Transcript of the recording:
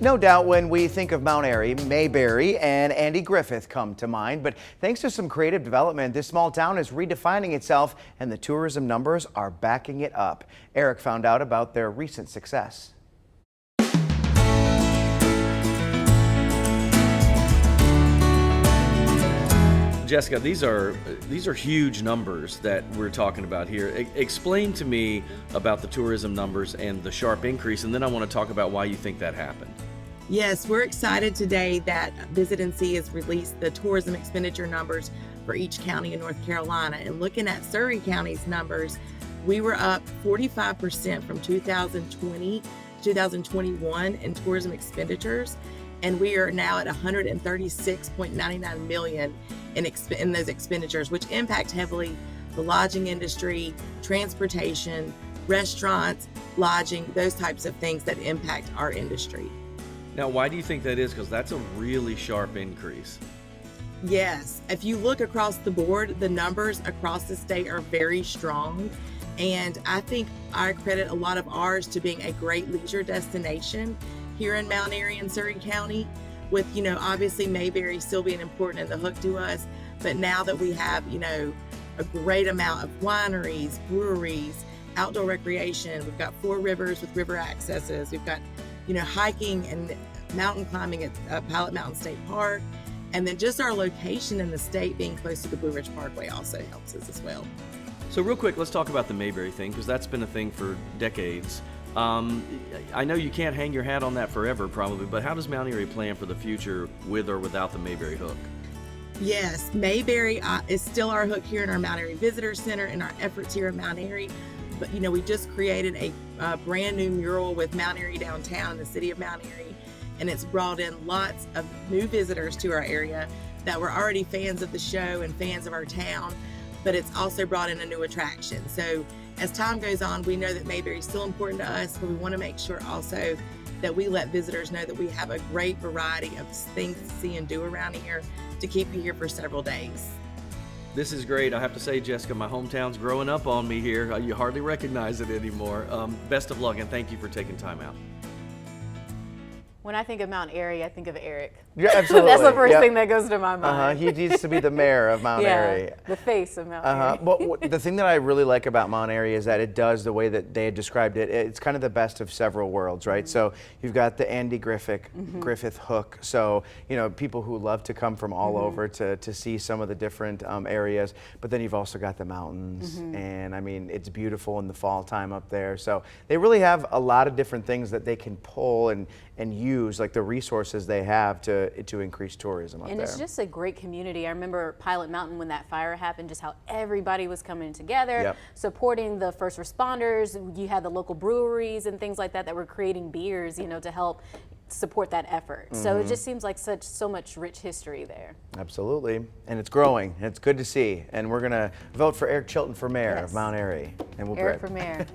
No doubt when we think of Mount Airy, Mayberry and Andy Griffith come to mind, but thanks to some creative development, this small town is redefining itself and the tourism numbers are backing it up. Eric found out about their recent success. Jessica, these are huge numbers that we're talking about here. Explain to me about the tourism numbers and the sharp increase, and then I want to talk about why you think that happened. Yes, we're excited today that Visit and See has released the tourism expenditure numbers for each county in North Carolina. And looking at Surry County's numbers, we were up 45% from 2020 to 2021 in tourism expenditures. And we are now at 136.99 million in those expenditures, which impact heavily the lodging industry, transportation, restaurants, lodging, those types of things that impact our industry. Now, why do you think that is? Because that's a really sharp increase. Yes, if you look across the board, the numbers across the state are very strong. And I think I credit a lot of ours to being a great leisure destination here in Mount Airy and Surry County, with, obviously Mayberry still being important in the hook to us. But now that we have, a great amount of wineries, breweries, outdoor recreation, we've got 4 rivers with river accesses, we've got, hiking and mountain climbing at Pilot Mountain State Park. And then just our location in the state being close to the Blue Ridge Parkway also helps us as well. So real quick, let's talk about the Mayberry thing, because that's been a thing for decades. I know you can't hang your hat on that forever probably, but how does Mount Airy plan for the future with or without the Mayberry hook? Yes, Mayberry is still our hook here in our Mount Airy Visitor Center and our efforts here in Mount Airy. But, we just created a brand new mural with Mount Airy downtown in the city of Mount Airy, and it's brought in lots of new visitors to our area that were already fans of the show and fans of our town, but it's also brought in a new attraction. So as time goes on, we know that Mayberry is still important to us, but we want to make sure also that we let visitors know that we have a great variety of things to see and do around here to keep you here for several days. This is great. I have to say, Jessica, my hometown's growing up on me here. You hardly recognize it anymore. Best of luck, and thank you for taking time out. When I think of Mount Airy, I think of Eric. Yeah, absolutely. That's the first thing that goes to my mind. He needs to be the mayor of Mount Airy. The face of Mount Airy. Well, the thing that I really like about Mount Airy is that it does the way that they had described it. It's kind of the best of several worlds, right? So you've got the Andy Griffith hook. So, people who love to come from all over to see some of the different areas. But then you've also got the mountains. And I mean, it's beautiful in the fall time up there. So they really have a lot of different things that they can pull and use, like the resources they have to increase tourism up there. And it's just a great community. I remember Pilot Mountain when that fire happened, just how everybody was coming together, supporting the first responders. You had the local breweries and things like that that were creating beers, to help support that effort. So it just seems like so much rich history there. Absolutely, and it's growing. It's good to see. And we're gonna vote for Eric Chilton for mayor of Mount Airy, and we'll Eric for mayor.